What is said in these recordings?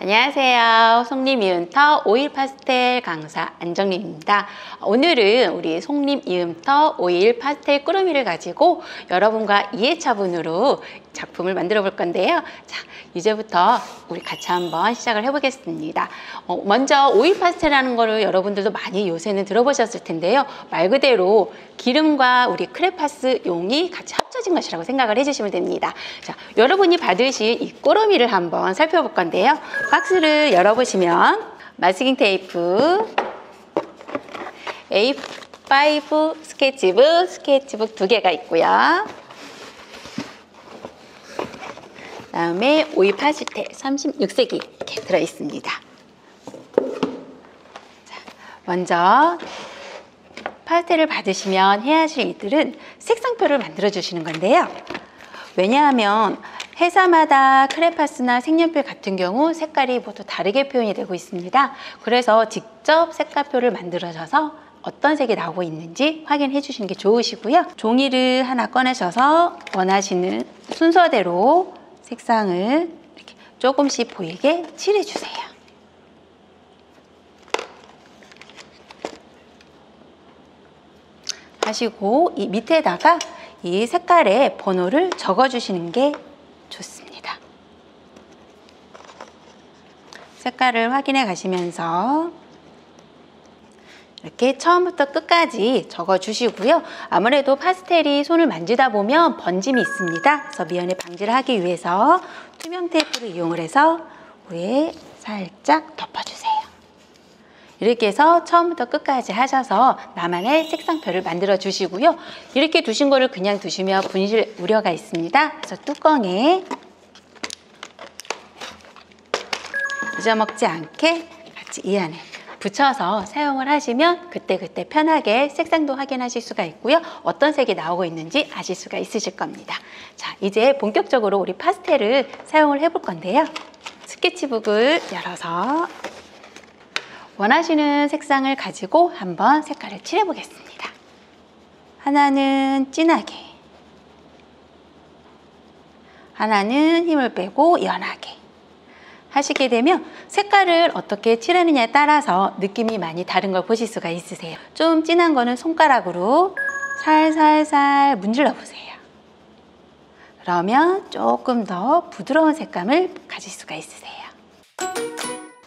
안녕하세요. 송림 이음터 오일 파스텔 강사 안정림입니다. 오늘은 우리 송림 이음터 오일 파스텔 꾸러미를 가지고 여러분과 2회차분으로 작품을 만들어 볼 건데요. 자, 이제부터 우리 같이 한번 시작을 해보겠습니다. 먼저 오일 파스텔이라는 거를 여러분들도 많이 요새는 들어보셨을 텐데요. 말 그대로 기름과 우리 크레파스 용이 같이 합쳐진 것이라고 생각을 해주시면 됩니다. 자, 여러분이 받으실 이 꾸러미를 한번 살펴볼 건데요. 박스를 열어보시면 마스킹 테이프, A5 스케치북 2개가 있고요. 그다음에 오일 파스텔 36색이 이렇게 들어있습니다. 자, 먼저 파스텔을 받으시면 해야 하실 일들은 색상표를 만들어 주시는 건데요. 왜냐하면 회사마다 크레파스나 색연필 같은 경우 색깔이 모두 다르게 표현이 되고 있습니다. 그래서 직접 색깔표를 만들어줘서 어떤 색이 나오고 있는지 확인해 주시는 게 좋으시고요. 종이를 하나 꺼내셔서 원하시는 순서대로 색상을 이렇게 조금씩 보이게 칠해 주세요. 하시고 이 밑에다가 이 색깔의 번호를 적어 주시는 게 좋습니다. 색깔을 확인해 가시면서 이렇게 처음부터 끝까지 적어 주시고요. 아무래도 파스텔이 손을 만지다 보면 번짐이 있습니다. 그래서 미연에 방지를 하기 위해서 투명 테이프를 이용을 해서 위에 살짝 덮어주세요. 이렇게 해서 처음부터 끝까지 하셔서 나만의 색상표를 만들어 주시고요. 이렇게 두신 거를 그냥 두시면 분실 우려가 있습니다. 그래서 뚜껑에 잊어먹지 않게 같이 이 안에 붙여서 사용을 하시면 그때그때 편하게 색상도 확인하실 수가 있고요. 어떤 색이 나오고 있는지 아실 수가 있으실 겁니다. 자, 이제 본격적으로 우리 파스텔을 사용을 해볼 건데요. 스케치북을 열어서 원하시는 색상을 가지고 한번 색깔을 칠해 보겠습니다. 하나는 진하게, 하나는 힘을 빼고 연하게 하시게 되면 색깔을 어떻게 칠하느냐에 따라서 느낌이 많이 다른 걸 보실 수가 있으세요. 좀 진한 거는 손가락으로 살살살 문질러 보세요. 그러면 조금 더 부드러운 색감을 가질 수가 있으세요.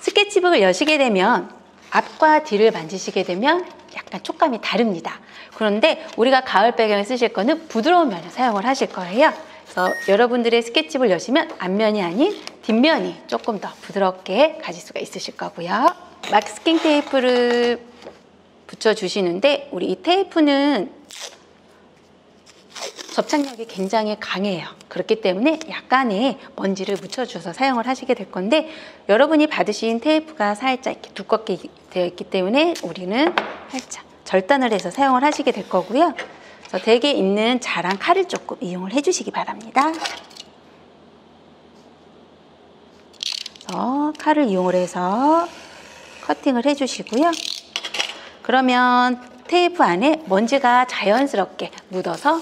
스케치북을 여시게 되면 앞과 뒤를 만지시게 되면 약간 촉감이 다릅니다. 그런데 우리가 가을 배경을 쓰실 거는 부드러운 면을 사용을 하실 거예요. 그래서 여러분들의 스케치북을 여시면 앞면이 아닌 뒷면이 조금 더 부드럽게 가질 수가 있으실 거고요. 마스킹 테이프를 붙여주시는데 우리 이 테이프는 접착력이 굉장히 강해요. 그렇기 때문에 약간의 먼지를 묻혀줘서 사용을 하시게 될 건데 여러분이 받으신 테이프가 살짝 이렇게 두껍게 되어 있기 때문에 우리는 살짝 절단을 해서 사용을 하시게 될 거고요. 그래서 댁에 있는 자랑 칼을 조금 이용을 해주시기 바랍니다. 그래서 칼을 이용을 해서 커팅을 해주시고요. 그러면 테이프 안에 먼지가 자연스럽게 묻어서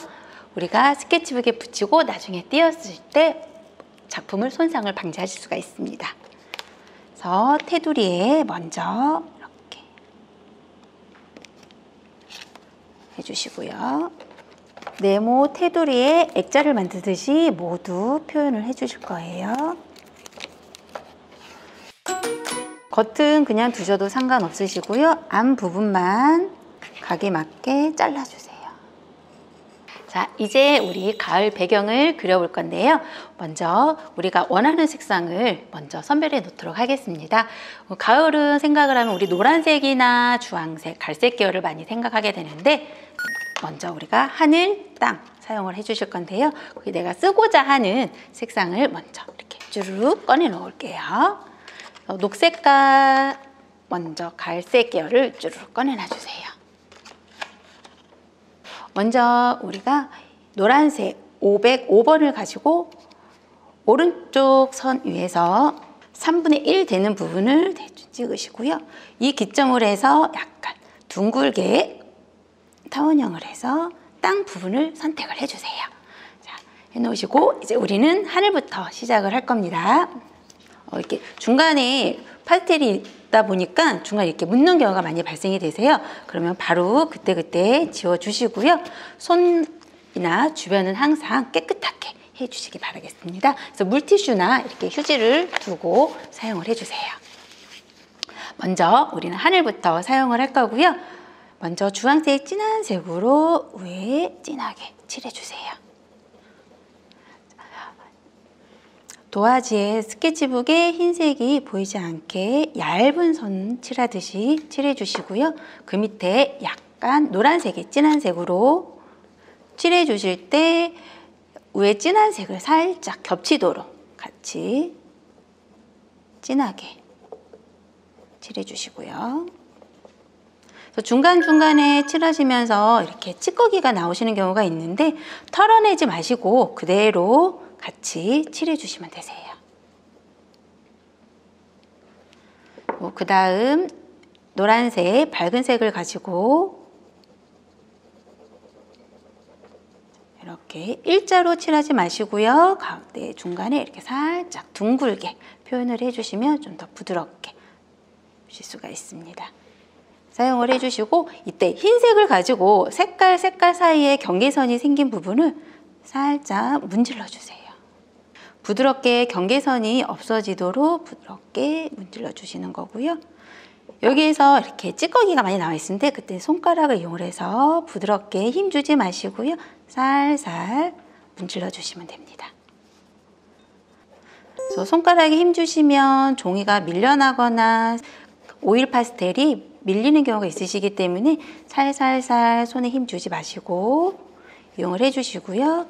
우리가 스케치북에 붙이고 나중에 띄었을 때 작품을 손상을 방지하실 수가 있습니다. 그래서 테두리에 먼저 이렇게 해주시고요. 네모 테두리에 액자를 만들듯이 모두 표현을 해주실 거예요. 겉은 그냥 두셔도 상관없으시고요. 앞 부분만 각에 맞게 잘라주세요. 자, 이제 우리 가을 배경을 그려볼 건데요. 먼저 우리가 원하는 색상을 먼저 선별해 놓도록 하겠습니다. 가을은 생각을 하면 우리 노란색이나 주황색, 갈색 계열을 많이 생각하게 되는데 먼저 우리가 하늘, 땅 사용을 해 주실 건데요. 거기 내가 쓰고자 하는 색상을 먼저 이렇게 주르륵 꺼내 놓을게요. 녹색과 먼저 갈색 계열을 주르륵 꺼내 놔주세요. 먼저 우리가 노란색 505번을 가지고 오른쪽 선 위에서 3분의 1 되는 부분을 대충 찍으시고요. 이 기점으로 해서 약간 둥글게 타원형을 해서 땅 부분을 선택을 해주세요. 자, 해놓으시고 이제 우리는 하늘부터 시작을 할 겁니다. 이렇게 중간에 파스텔이 있다 보니까 중간에 이렇게 묻는 경우가 많이 발생이 되세요. 그러면 바로 그때그때 지워주시고요. 손이나 주변은 항상 깨끗하게 해주시기 바라겠습니다. 그래서 물티슈나 이렇게 휴지를 두고 사용을 해주세요. 먼저 우리는 하늘부터 사용을 할 거고요. 먼저 주황색 진한 색으로 위에 진하게 칠해주세요. 도화지에 스케치북에 흰색이 보이지 않게 얇은 선 칠하듯이 칠해주시고요. 그 밑에 약간 노란색의 진한 색으로 칠해주실 때 위에 진한 색을 살짝 겹치도록 같이 진하게 칠해주시고요. 중간중간에 칠하시면서 이렇게 찌꺼기가 나오시는 경우가 있는데 털어내지 마시고 그대로 같이 칠해주시면 되세요. 그 다음 노란색, 밝은 색을 가지고 이렇게 일자로 칠하지 마시고요. 가운데 중간에 이렇게 살짝 둥글게 표현을 해주시면 좀 더 부드럽게 보실 수가 있습니다. 사용을 해주시고 이때 흰색을 가지고 색깔 사이에 경계선이 생긴 부분을 살짝 문질러 주세요. 부드럽게 경계선이 없어지도록 부드럽게 문질러 주시는 거고요. 여기에서 이렇게 찌꺼기가 많이 나와 있는데 그때 손가락을 이용해서 부드럽게 힘주지 마시고요. 살살 문질러 주시면 됩니다. 그래서 손가락에 힘주시면 종이가 밀려나거나 오일 파스텔이 밀리는 경우가 있으시기 때문에 살살살 손에 힘 주지 마시고 이용을 해주시고요.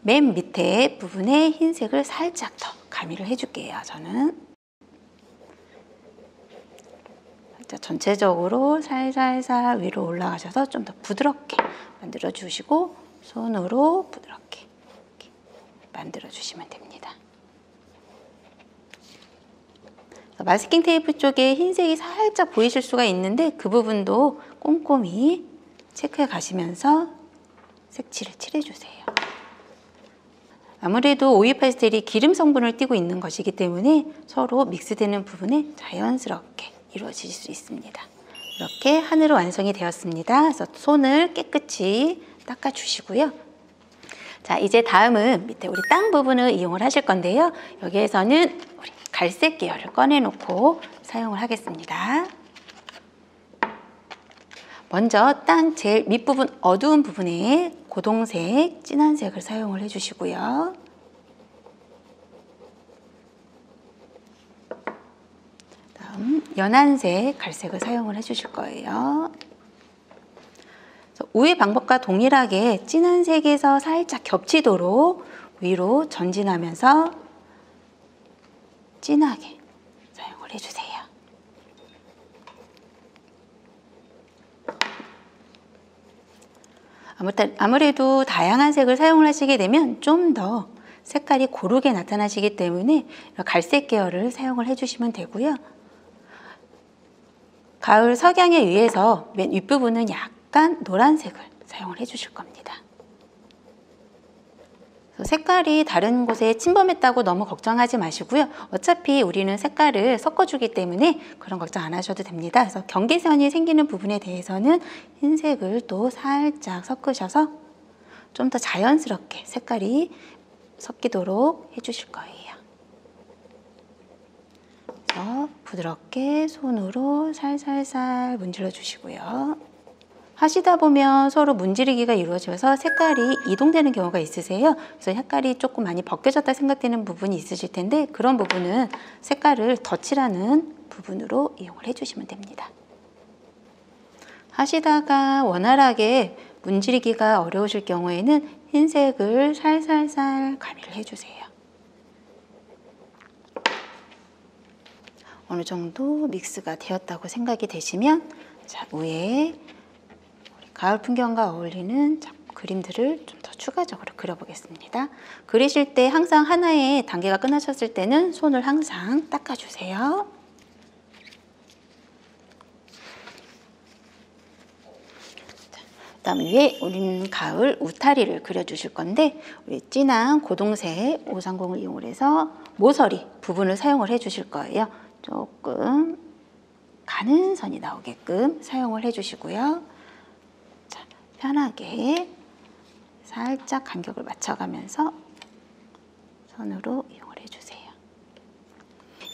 맨 밑에 부분에 흰색을 살짝 더 가미를 해줄게요. 저는 전체적으로 살살살 위로 올라가셔서 좀 더 부드럽게 만들어 주시고 손으로 부드럽게 이렇게 만들어 주시면 됩니다. 마스킹 테이프 쪽에 흰색이 살짝 보이실 수가 있는데 그 부분도 꼼꼼히 체크해 가시면서 색칠을 칠해주세요. 아무래도 오일 파스텔이 기름 성분을 띠고 있는 것이기 때문에 서로 믹스되는 부분에 자연스럽게 이루어질 수 있습니다. 이렇게 하늘은 완성이 되었습니다. 그래서 손을 깨끗이 닦아주시고요. 자, 이제 다음은 밑에 우리 땅 부분을 이용을 하실 건데요. 여기에서는 우리 갈색 계열을 꺼내놓고 사용을 하겠습니다. 먼저 땅 제일 밑부분 어두운 부분에 고동색, 진한 색을 사용을 해주시고요. 다음 연한색, 갈색을 사용을 해주실 거예요. 위의 방법과 동일하게 진한 색에서 살짝 겹치도록 위로 전진하면서 진하게 사용을 해주세요. 아무래도 다양한 색을 사용을 하시게 되면 좀 더 색깔이 고르게 나타나시기 때문에 갈색 계열을 사용을 해주시면 되고요. 가을 석양에 의해서 맨 윗부분은 약간 노란색을 사용을 해주실 겁니다. 색깔이 다른 곳에 침범했다고 너무 걱정하지 마시고요. 어차피 우리는 색깔을 섞어주기 때문에 그런 걱정 안 하셔도 됩니다. 그래서 경계선이 생기는 부분에 대해서는 흰색을 또 살짝 섞으셔서 좀 더 자연스럽게 색깔이 섞이도록 해주실 거예요. 그래서 부드럽게 손으로 살살살 문질러 주시고요. 하시다 보면 서로 문지르기가 이루어져서 색깔이 이동되는 경우가 있으세요. 그래서 색깔이 조금 많이 벗겨졌다 생각되는 부분이 있으실 텐데 그런 부분은 색깔을 덧칠하는 부분으로 이용을 해주시면 됩니다. 하시다가 원활하게 문지르기가 어려우실 경우에는 흰색을 살살살 가미를 해주세요. 어느 정도 믹스가 되었다고 생각이 되시면 자, 위에 가을 풍경과 어울리는 그림들을 좀 더 추가적으로 그려보겠습니다. 그리실 때 항상 하나의 단계가 끝나셨을 때는 손을 항상 닦아주세요. 그다음 위에 우리는 가을 울타리를 그려주실 건데 우리 진한 고동색 530을 이용해서 모서리 부분을 사용을 해주실 거예요. 조금 가는 선이 나오게끔 사용을 해주시고요. 자, 편하게 살짝 간격을 맞춰가면서 손으로 이용을 해주세요.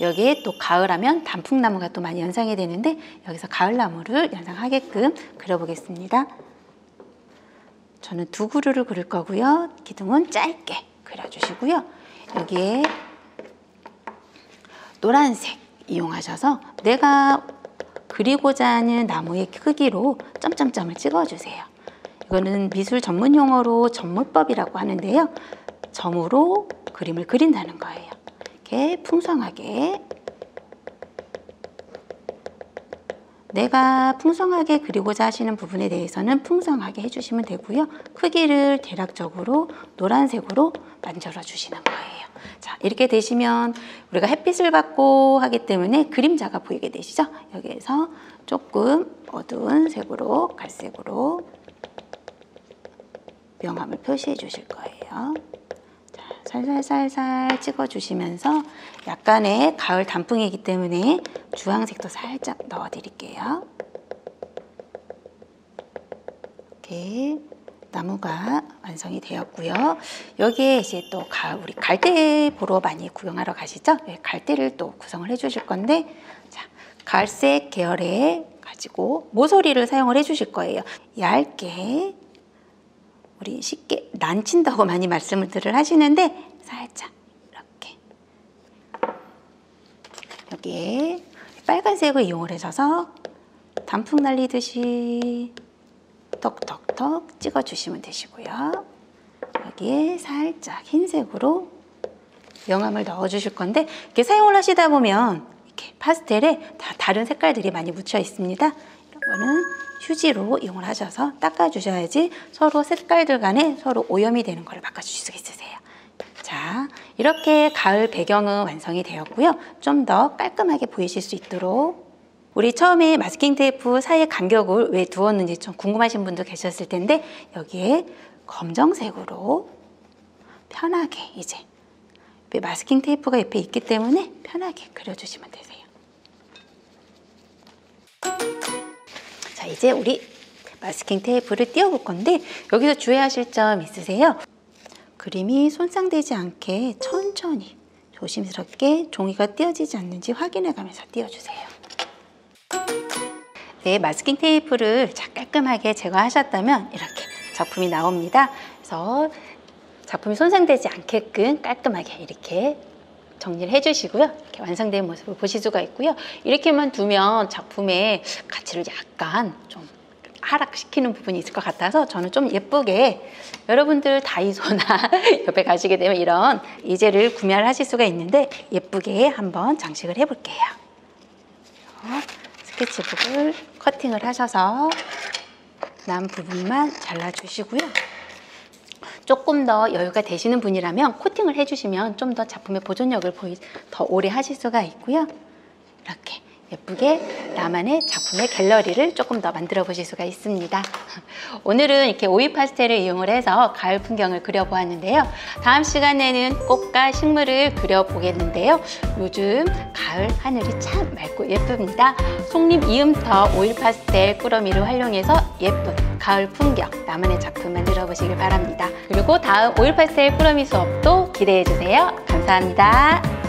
여기에 또 가을하면 단풍나무가 또 많이 연상이 되는데 여기서 가을나무를 연상하게끔 그려보겠습니다. 저는 두 그루를 그릴 거고요. 기둥은 짧게 그려주시고요. 여기에 노란색 이용하셔서 내가 그리고자 하는 나무의 크기로 점점점을 찍어주세요. 이거는 미술 전문 용어로 점물법이라고 하는데요. 점으로 그림을 그린다는 거예요. 이렇게 풍성하게 내가 풍성하게 그리고자 하시는 부분에 대해서는 풍성하게 해주시면 되고요. 크기를 대략적으로 노란색으로 만들어 주시는 거예요. 자, 이렇게 되시면 우리가 햇빛을 받고 하기 때문에 그림자가 보이게 되시죠? 여기에서 조금 어두운 색으로 갈색으로 명암을 표시해 주실 거예요. 자, 살살살살 찍어 주시면서 약간의 가을 단풍이기 때문에 주황색도 살짝 넣어 드릴게요. 이렇게 나무가 완성이 되었고요. 여기에 이제 또 우리 갈대 보러 많이 구경하러 가시죠? 갈대를 또 구성을 해 주실 건데, 자, 갈색 계열의 가지고 모서리를 사용을 해 주실 거예요. 얇게 우리 쉽게 난친다고 많이 말씀을 하시는데 살짝 이렇게 여기에 빨간색을 이용을 하셔서 단풍 날리듯이 톡톡톡 찍어주시면 되시고요. 여기에 살짝 흰색으로 명암을 넣어주실 건데 이렇게 사용을 하시다 보면 이렇게 파스텔에 다 다른 색깔들이 많이 묻혀 있습니다. 이런 거는 휴지로 이용을 하셔서 닦아주셔야지 서로 색깔들 간에 서로 오염이 되는 거를 바꿔주실 수가 있으세요. 자, 이렇게 가을 배경은 완성이 되었고요. 좀 더 깔끔하게 보이실 수 있도록 우리 처음에 마스킹 테이프 사이에 간격을 왜 두었는지 좀 궁금하신 분도 계셨을 텐데 여기에 검정색으로 편하게 이제 마스킹 테이프가 옆에 있기 때문에 편하게 그려주시면 되세요. 자, 이제 우리 마스킹 테이프를 띄워볼 건데 여기서 주의하실 점 있으세요? 그림이 손상되지 않게 천천히 조심스럽게 종이가 띄어지지 않는지 확인해 가면서 띄워주세요. 네, 마스킹 테이프를 깔끔하게 제거하셨다면 이렇게 작품이 나옵니다. 그래서 작품이 손상되지 않게끔 깔끔하게 이렇게 정리를 해주시고요. 이렇게 완성된 모습을 보실 수가 있고요. 이렇게만 두면 작품의 가치를 약간 좀 하락시키는 부분이 있을 것 같아서 저는 좀 예쁘게 여러분들 다이소나 옆에 가시게 되면 이런 이젤을 구매를 하실 수가 있는데 예쁘게 한번 장식을 해볼게요. 스케치북을 커팅을 하셔서 남 부분만 잘라주시고요. 조금 더 여유가 되시는 분이라면 코팅을 해주시면 좀 더 작품의 보존력을 더 오래 하실 수가 있고요. 이렇게 예쁘게 나만의 작품의 갤러리를 조금 더 만들어 보실 수가 있습니다. 오늘은 이렇게 오일 파스텔을 이용을 해서 가을 풍경을 그려보았는데요. 다음 시간에는 꽃과 식물을 그려보겠는데요. 요즘 가을 하늘이 참 맑고 예쁩니다. 속림 이음터 오일 파스텔 꾸러미를 활용해서 예쁜 가을 풍경, 나만의 작품 만들어 보시길 바랍니다. 그리고 다음 오일 파스텔 꾸러미 수업도 기대해 주세요. 감사합니다.